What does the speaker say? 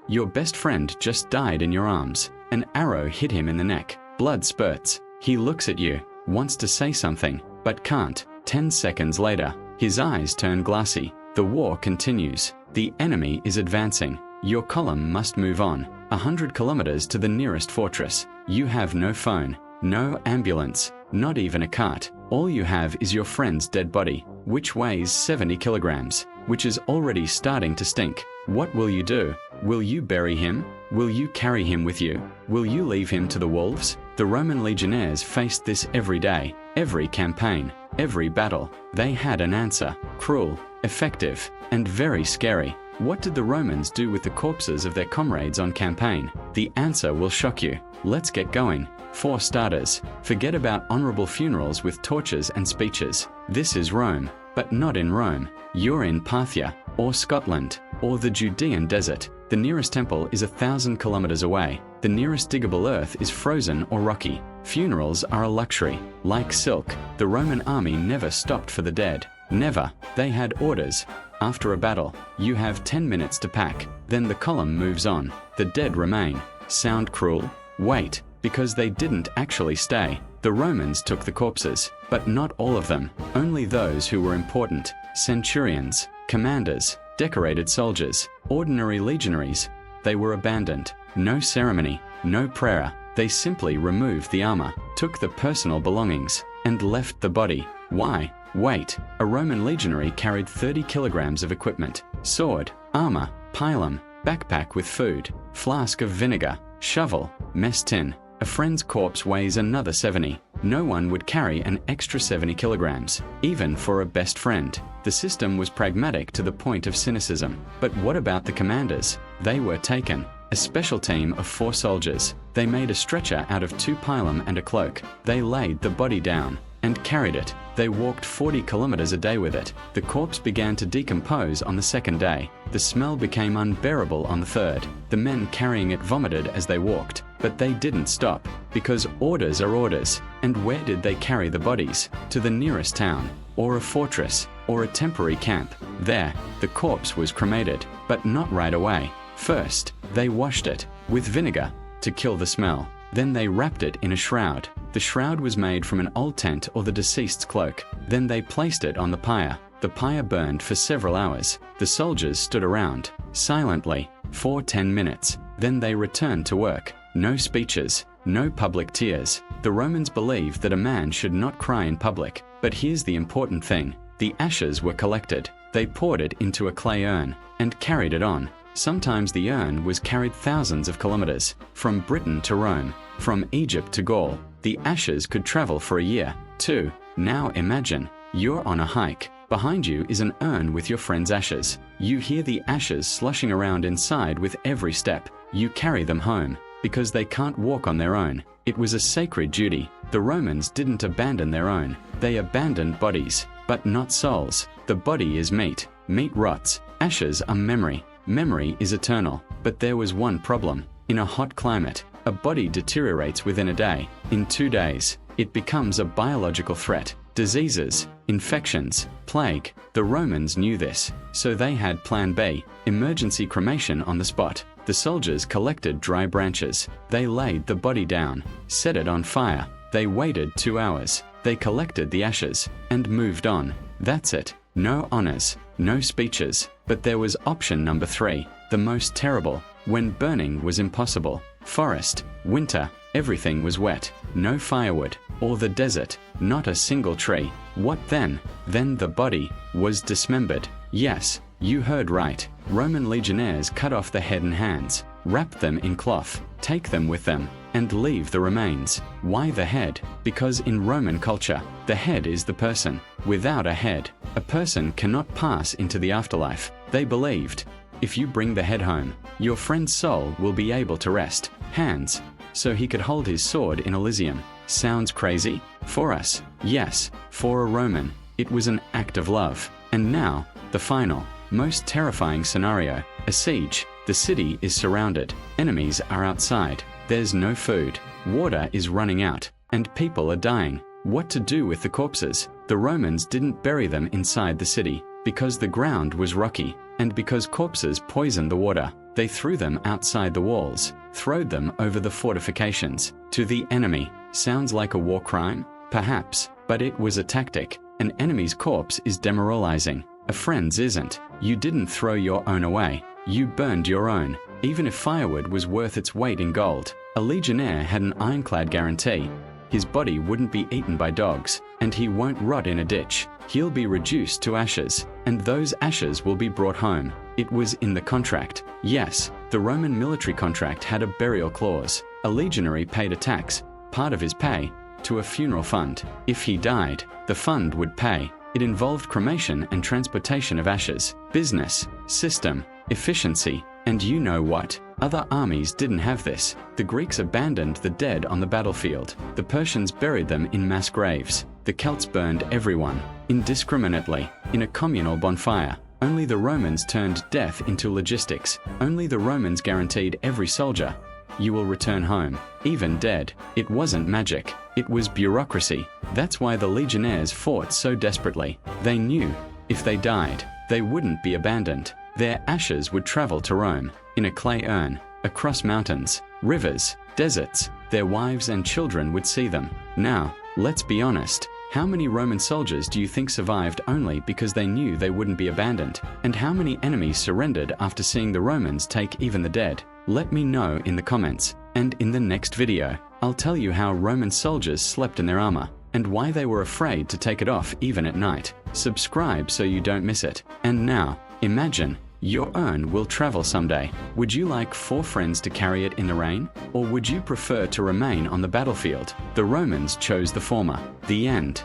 Your best friend just died in your arms. An arrow hit him in the neck. Blood spurts. He looks at you, wants to say something, but can't. 10 seconds later, his eyes turn glassy. The war continues. The enemy is advancing. Your column must move on. 100 kilometers to the nearest fortress. You have no phone, no ambulance, not even a cart. All you have is your friend's dead body, which weighs 70 kilograms, which is already starting to stink. What will you do? Will you bury him? Will you carry him with you? Will you leave him to the wolves? The Roman legionnaires faced this every day, every campaign, every battle. They had an answer: cruel, effective, and very scary. What did the Romans do with the corpses of their comrades on campaign? The answer will shock you. Let's get going. For starters, forget about honorable funerals with torches and speeches. This is Rome, but not in Rome. You're in Parthia, or Scotland, or the Judean desert. The nearest temple is 1,000 kilometers away. The nearest diggable earth is frozen or rocky. Funerals are a luxury. Like silk, the Roman army never stopped for the dead. Never. They had orders. After a battle, you have 10 minutes to pack. Then the column moves on. The dead remain. Sound cruel? Wait, because they didn't actually stay. The Romans took the corpses, but not all of them. Only those who were important. Centurions, commanders, decorated soldiers, ordinary legionaries. They were abandoned. No ceremony, no prayer. They simply removed the armor, took the personal belongings, and left the body. Why? Weight. A Roman legionary carried 30 kilograms of equipment: sword, armor, pilum, backpack with food, flask of vinegar, shovel, mess tin. A friend's corpse weighs another 70. No one would carry an extra 70 kilograms, even for a best friend. The system was pragmatic to the point of cynicism. But what about the commanders? They were taken. A special team of 4 soldiers. They made a stretcher out of 2 pilum and a cloak. They laid the body down and carried it. They walked 40 kilometers a day with it. The corpse began to decompose on the 2nd day. The smell became unbearable on the 3rd. The men carrying it vomited as they walked. But they didn't stop, because orders are orders. And where did they carry the bodies? To the nearest town, or a fortress, or a temporary camp. There, the corpse was cremated, but not right away. First, they washed it with vinegar to kill the smell. Then they wrapped it in a shroud. The shroud was made from an old tent or the deceased's cloak. Then they placed it on the pyre. The pyre burned for several hours. The soldiers stood around, silently, for 10 minutes. Then they returned to work. No speeches, no public tears. The Romans believed that a man should not cry in public. But here's the important thing. The ashes were collected. They poured it into a clay urn and carried it on. Sometimes the urn was carried thousands of kilometers, from Britain to Rome, from Egypt to Gaul. The ashes could travel for a year, too. Now imagine, you're on a hike. Behind you is an urn with your friend's ashes. You hear the ashes sloshing around inside with every step. You carry them home, because they can't walk on their own. It was a sacred duty. The Romans didn't abandon their own. They abandoned bodies, but not souls. The body is meat. Meat rots. Ashes are memory. Memory is eternal. But there was one problem. In a hot climate, a body deteriorates within a day. In 2 days, it becomes a biological threat. Diseases, infections, plague. The Romans knew this, so they had Plan B, emergency cremation on the spot. The soldiers collected dry branches. They laid the body down, set it on fire. They waited 2 hours. They collected the ashes and moved on. That's it. No honors, no speeches. But there was option number 3, the most terrible, when burning was impossible. Forest, winter, everything was wet. No firewood, or the desert, not a single tree. What then? Then the body was dismembered. Yes, you heard right. Roman legionnaires cut off the head and hands, wrap them in cloth, take them with them, and leave the remains. Why the head? Because in Roman culture, the head is the person. Without a head, a person cannot pass into the afterlife. They believed, if you bring the head home, your friend's soul will be able to rest. Hands, so he could hold his sword in Elysium. Sounds crazy? For us, yes. For a Roman, it was an act of love. And now, the final, most terrifying scenario, a siege. The city is surrounded. Enemies are outside. There's no food. Water is running out. And people are dying. What to do with the corpses? The Romans didn't bury them inside the city, because the ground was rocky, and because corpses poisoned the water. They threw them outside the walls, throwed them over the fortifications. To the enemy. Sounds like a war crime? Perhaps, but it was a tactic. An enemy's corpse is demoralizing. A friend's isn't. You didn't throw your own away. You burned your own. Even if firewood was worth its weight in gold, a legionnaire had an ironclad guarantee. His body wouldn't be eaten by dogs, and he won't rot in a ditch. He'll be reduced to ashes, and those ashes will be brought home. It was in the contract. Yes, the Roman military contract had a burial clause. A legionary paid a tax, part of his pay, to a funeral fund. If he died, the fund would pay. It involved cremation and transportation of ashes. Business, system, efficiency, and you know what? Other armies didn't have this. The Greeks abandoned the dead on the battlefield. The Persians buried them in mass graves. The Celts burned everyone, indiscriminately, in a communal bonfire. Only the Romans turned death into logistics. Only the Romans guaranteed every soldier, you will return home, even dead. It wasn't magic. It was bureaucracy. That's why the legionnaires fought so desperately. They knew, if they died, they wouldn't be abandoned. Their ashes would travel to Rome, in a clay urn, across mountains, rivers, deserts. Their wives and children would see them. Now, let's be honest. How many Roman soldiers do you think survived only because they knew they wouldn't be abandoned? And how many enemies surrendered after seeing the Romans take even the dead? Let me know in the comments. And in the next video, I'll tell you how Roman soldiers slept in their armor, and why they were afraid to take it off even at night. Subscribe so you don't miss it. And now, imagine, your urn will travel someday. Would you like 4 friends to carry it in the rain? Or would you prefer to remain on the battlefield? The Romans chose the former. The end.